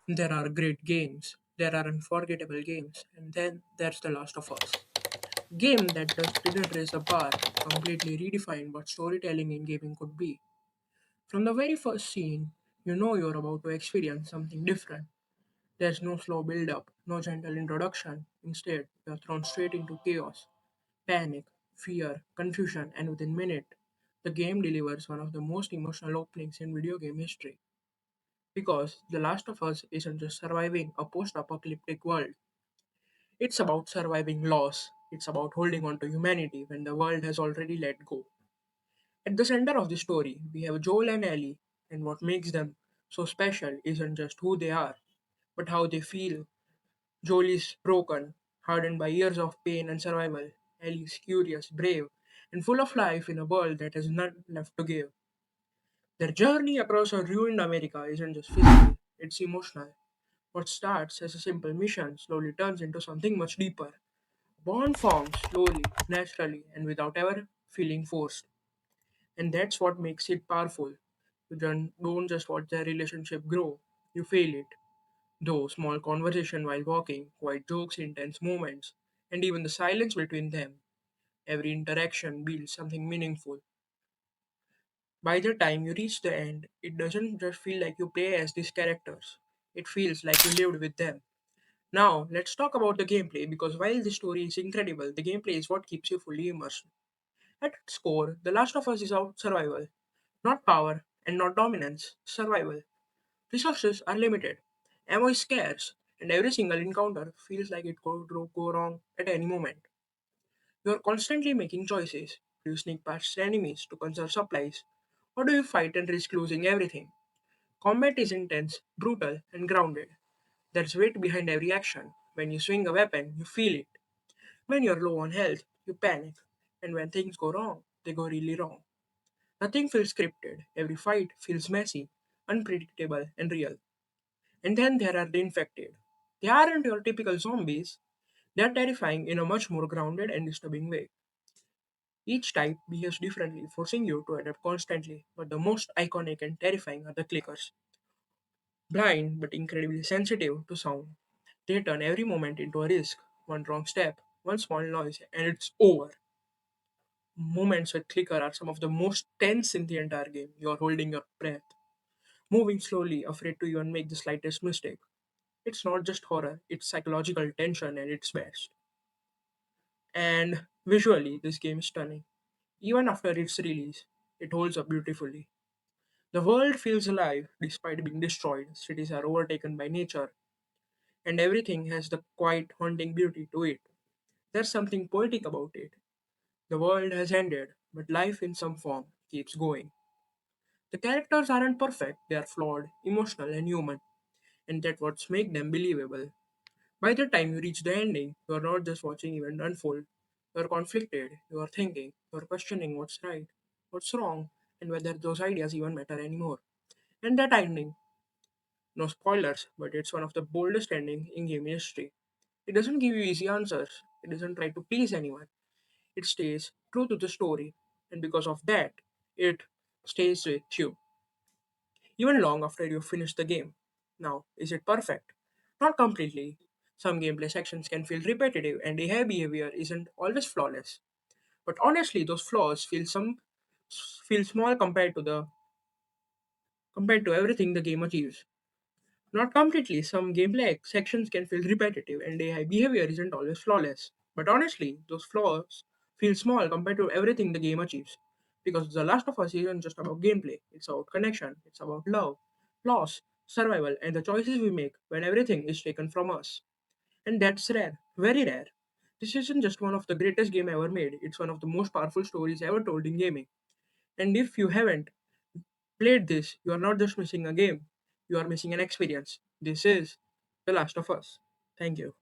There are great games, there are unforgettable games, and then there's The Last of Us. Game that just didn't raise the bar, completely redefined what storytelling in gaming could be. From the very first scene, you know you're about to experience something different. There's no slow build up, no gentle introduction. Instead, you're thrown straight into chaos, panic, fear, confusion, and within minutes, the game delivers one of the most emotional openings in video game history. Because The Last of Us isn't just surviving a post apocalyptic world, it's about surviving loss, it's about holding on to humanity when the world has already let go. At the center of the story, we have Joel and Ellie, and what makes them so special isn't just who they are, but how they feel. Joel is broken, hardened by years of pain and survival. Ellie is curious, brave, and full of life in a world that has none left to give. Their journey across a ruined America isn't just physical, it's emotional. What starts as a simple mission slowly turns into something much deeper. Bond forms slowly, naturally, and without ever feeling forced. And that's what makes it powerful. You don't just watch their relationship grow, you feel it. Though small conversation while walking, quiet jokes, intense moments, and even the silence between them, every interaction builds something meaningful. By the time you reach the end, it doesn't just feel like you play as these characters. It feels like you lived with them. Now, let's talk about the gameplay because while the story is incredible, the gameplay is what keeps you fully immersed. At its core, The Last of Us is about survival, not power and not dominance, survival. Resources are limited, ammo is scarce, and every single encounter feels like it could go wrong at any moment. You are constantly making choices. Do you sneak past enemies to conserve supplies? Or do you fight and risk losing everything? Combat is intense, brutal, and grounded. There's weight behind every action. When you swing a weapon, you feel it. When you're low on health, you panic. And when things go wrong, they go really wrong. Nothing feels scripted. Every fight feels messy, unpredictable, and real. And then there are the infected. They aren't your typical zombies. They are terrifying in a much more grounded and disturbing way. Each type behaves differently, forcing you to adapt constantly. But the most iconic and terrifying are the clickers. Blind but incredibly sensitive to sound. They turn every moment into a risk. One wrong step, one small noise, and it's over. Moments with clicker are some of the most tense in the entire game. You are holding your breath, moving slowly, afraid to even make the slightest mistake. It's not just horror, it's psychological tension at its best. And visually, this game is stunning. Even after its release, it holds up beautifully. The world feels alive despite being destroyed. Cities are overtaken by nature, and everything has the quiet, haunting beauty to it. There's something poetic about it. The world has ended, but life in some form keeps going. The characters aren't perfect, they are flawed, emotional, and human, and that's what makes them believable. By the time you reach the ending, you are not just watching event unfold. You are conflicted, you are thinking, you are questioning what's right, what's wrong, and whether those ideas even matter anymore. And that ending, no spoilers, but it's one of the boldest ending in game history. It doesn't give you easy answers. It doesn't try to please anyone. It stays true to the story, and because of that, it stays with you even long after you finish the game. Now, is it perfect? Not completely. Some gameplay sections can feel repetitive, and AI behavior isn't always flawless. But honestly, those flaws feel small compared to everything the game achieves. Not completely. Some gameplay sections can feel repetitive, and AI behavior isn't always flawless. But honestly, those flaws feel small compared to everything the game achieves. Because The Last of Us isn't just about gameplay, it's about connection, it's about love, loss, survival, and the choices we make when everything is taken from us. And that's rare, very rare. This isn't just one of the greatest game ever made, it's one of the most powerful stories ever told in gaming. And if you haven't played this, you are not just missing a game, you are missing an experience. This is The Last of Us. Thank you.